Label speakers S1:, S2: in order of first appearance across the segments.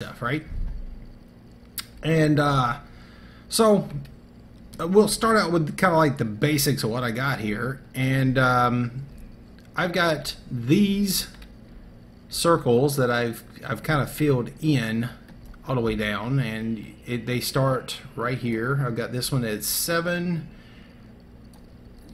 S1: stuff, right? And so we'll start out with kind of like the basics of what I got here. And I've got these circles that I've kind of filled in all the way down, and they start right here. I've got this one at 7.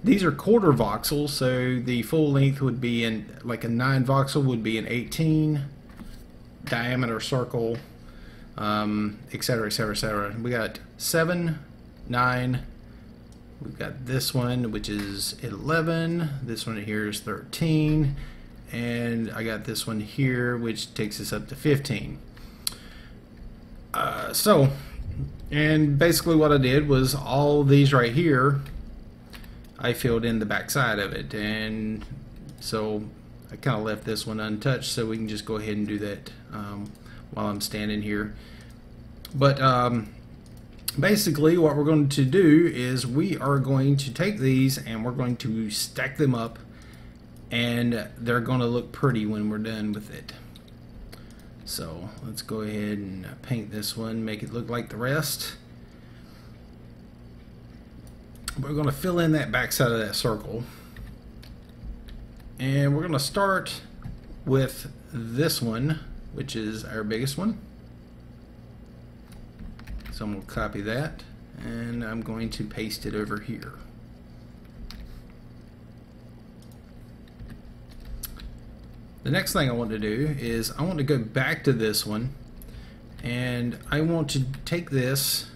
S1: These are quarter voxels, so the full length would be in like a 9 voxel would be an 18 diameter circle, etc., etc., etc. We got 7, 9. We've got this one, which is 11. This one here is 13, and I got this one here, which takes us up to 15. And basically what I did was all these right here, I filled in the back side of it, and so I kind of left this one untouched, so we can just go ahead and do that while I'm standing here. But basically what we're going to do is we are going to take these and we're going to stack them up, and they're going to look pretty when we're done with it. So let's go ahead and paint this one, make it look like the rest. We're going to fill in that back side of that circle, and we're going to start with this one, which is our biggest one. So I'm going to copy that, and I'm going to paste it over here. The next thing I want to do is I want to go back to this one, and I want to take this,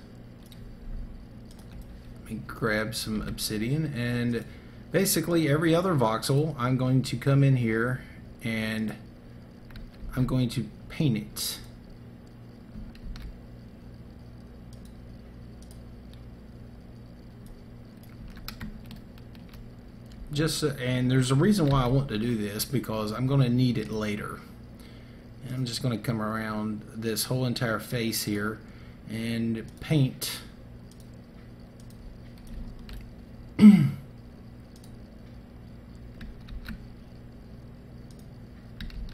S1: let me grab some obsidian, and basically every other voxel I'm going to come in here and I'm going to paint it. And there's a reason why I want to do this, because I'm going to need it later. And I'm just going to come around this whole entire face here and paint it's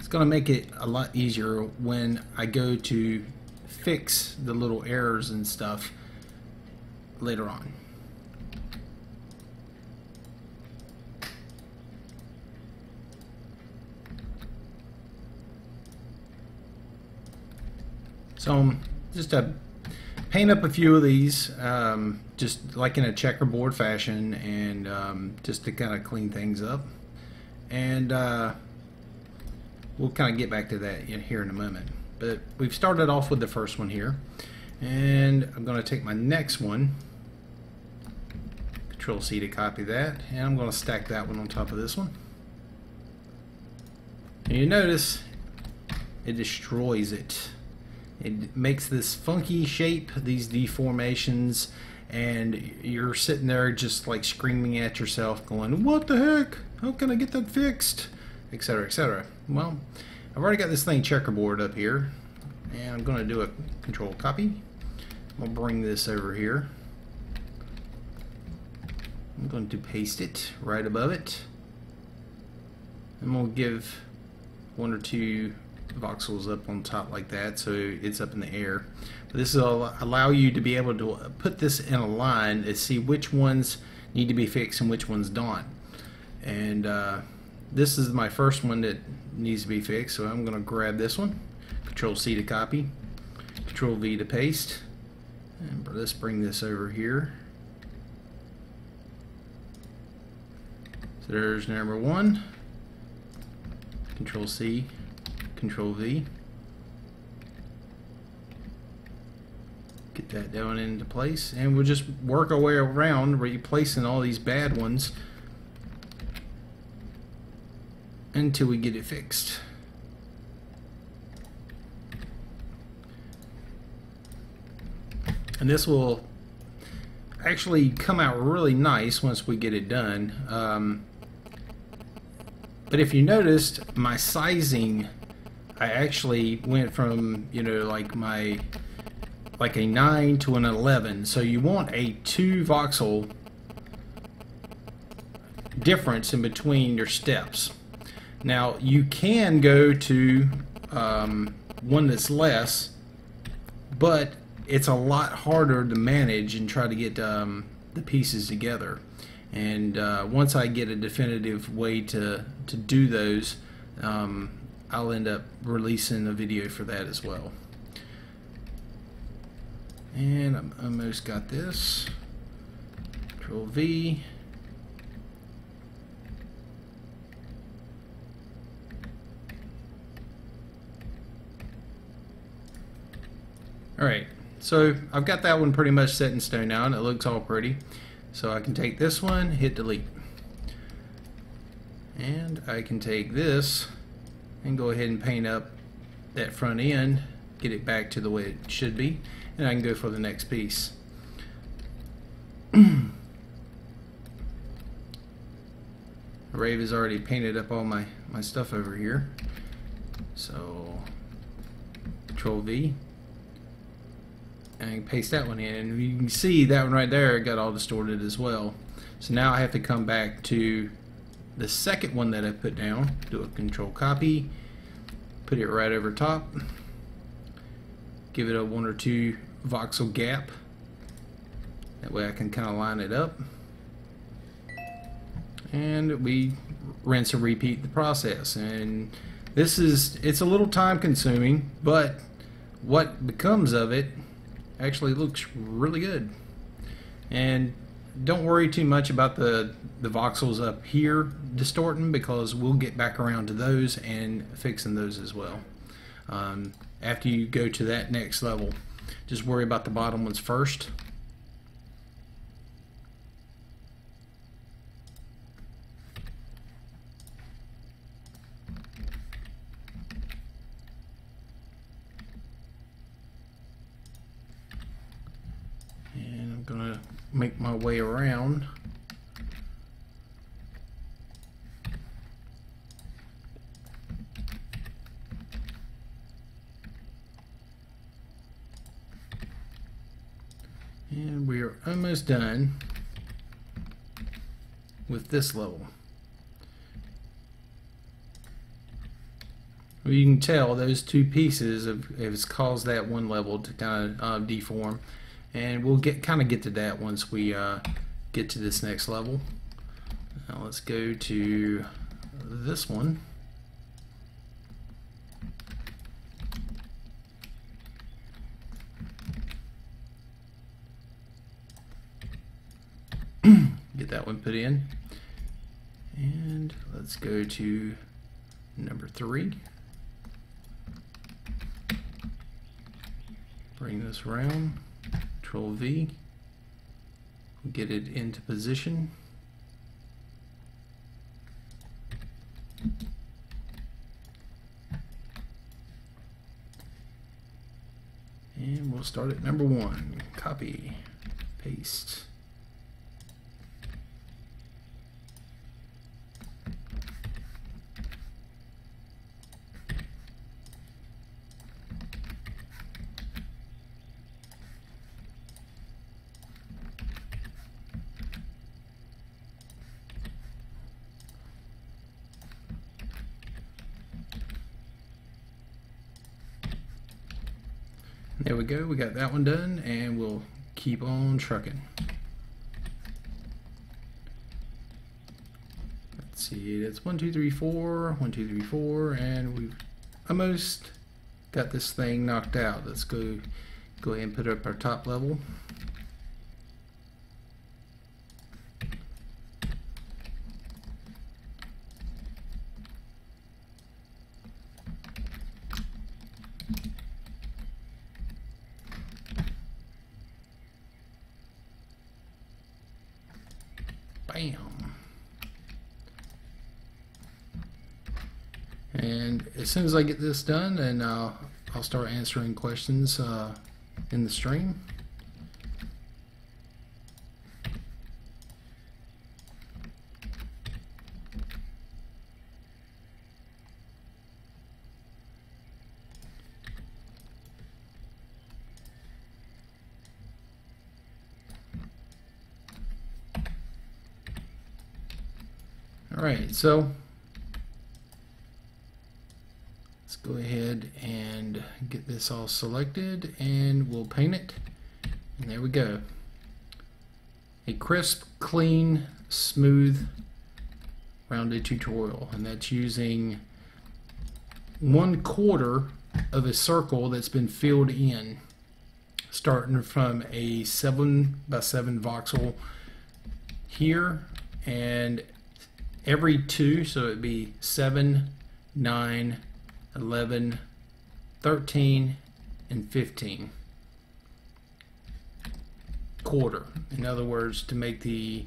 S1: going to make it a lot easier when I go to fix the little errors and stuff later on. So just to paint up a few of these, just like in a checkerboard fashion, and just to kind of clean things up. And we'll kind of get back to that here in a moment. But we've started off with the first one here, and I'm going to take my next one, Control C to copy that, and I'm going to stack that one on top of this one. And you notice it destroys it. It makes this funky shape, these deformations, and you're sitting there just like screaming at yourself going, what the heck? How can I get that fixed? Etc., etc. Well, I've already got this thing checkerboard up here, and I'm going to do a Control copy. I'll bring this over here. I'm going to paste it right above it. And we'll give 1 or 2 voxels up on top like that, so it's up in the air. But this will allow you to be able to put this in a line to see which ones need to be fixed and which ones don't. And this is my first one that needs to be fixed, so I'm going to grab this one, Control C to copy, Control V to paste, and let's bring this over here. So there's number 1, Control C, Control V. Get that down into place, and we'll just work our way around replacing all these bad ones until we get it fixed. And this will actually come out really nice once we get it done. But if you noticed, my sizing, I actually went from, you know, like a 9 to an 11. So you want a 2 voxel difference in between your steps. Now you can go to one that's less, but it's a lot harder to manage and try to get the pieces together. And once I get a definitive way to do those, I'll end up releasing a video for that as well. And I'm almost got this. Control V. Alright, so I've got that one pretty much set in stone now, and it looks all pretty. So I can take this one, hit delete. And I can take this and go ahead and paint up that front end, get it back to the way it should be, and I can go for the next piece. Rave has already painted up all my stuff over here. So Control V. And I can paste that one in, and you can see that one right there got all distorted as well. So now I have to come back to the second one that I put down, do a Control Copy, put it right over top, give it a 1 or 2 voxel gap, that way I can kind of line it up, and we rinse and repeat the process. And it's a little time consuming, but what becomes of it actually looks really good. And don't worry too much about the voxels up here distorting, because we'll get back around to those and fixing those as well. After you go to that next level, just worry about the bottom ones first. Gonna make my way around. And we are almost done with this level. Well, you can tell those 2 pieces have caused that one level to kind of deform. And we'll kind of get to that once we get to this next level. Now let's go to this one. Get that one put in. And let's go to number 3. Bring this around. Control V, get it into position. And we'll start at number 1. Copy, paste. There we go, we got that one done, and we'll keep on trucking. Let's see, that's 1, 2, 3, 4, 1, 2, 3, 4, and we've almost got this thing knocked out. Let's go ahead and put up our top level. Bam. And as soon as I get this done, then I'll start answering questions in the stream. Alright, so let's go ahead and get this this all selected, and we'll paint it. And there we go. A crisp, clean, smooth, rounded tutorial. And that's using 1/4 of a circle that's been filled in, starting from a 7x7 voxel here, and every 2, so it'd be 7, 9, 11, 13, and 15. Quarter. In other words, to make the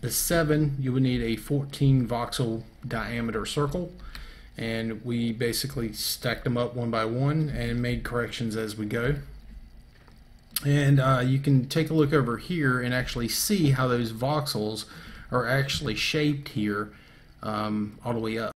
S1: 7, you would need a 14 voxel diameter circle, and we basically stacked them up one by one and made corrections as we go. And you can take a look over here and actually see how those voxels are actually shaped here all the way up.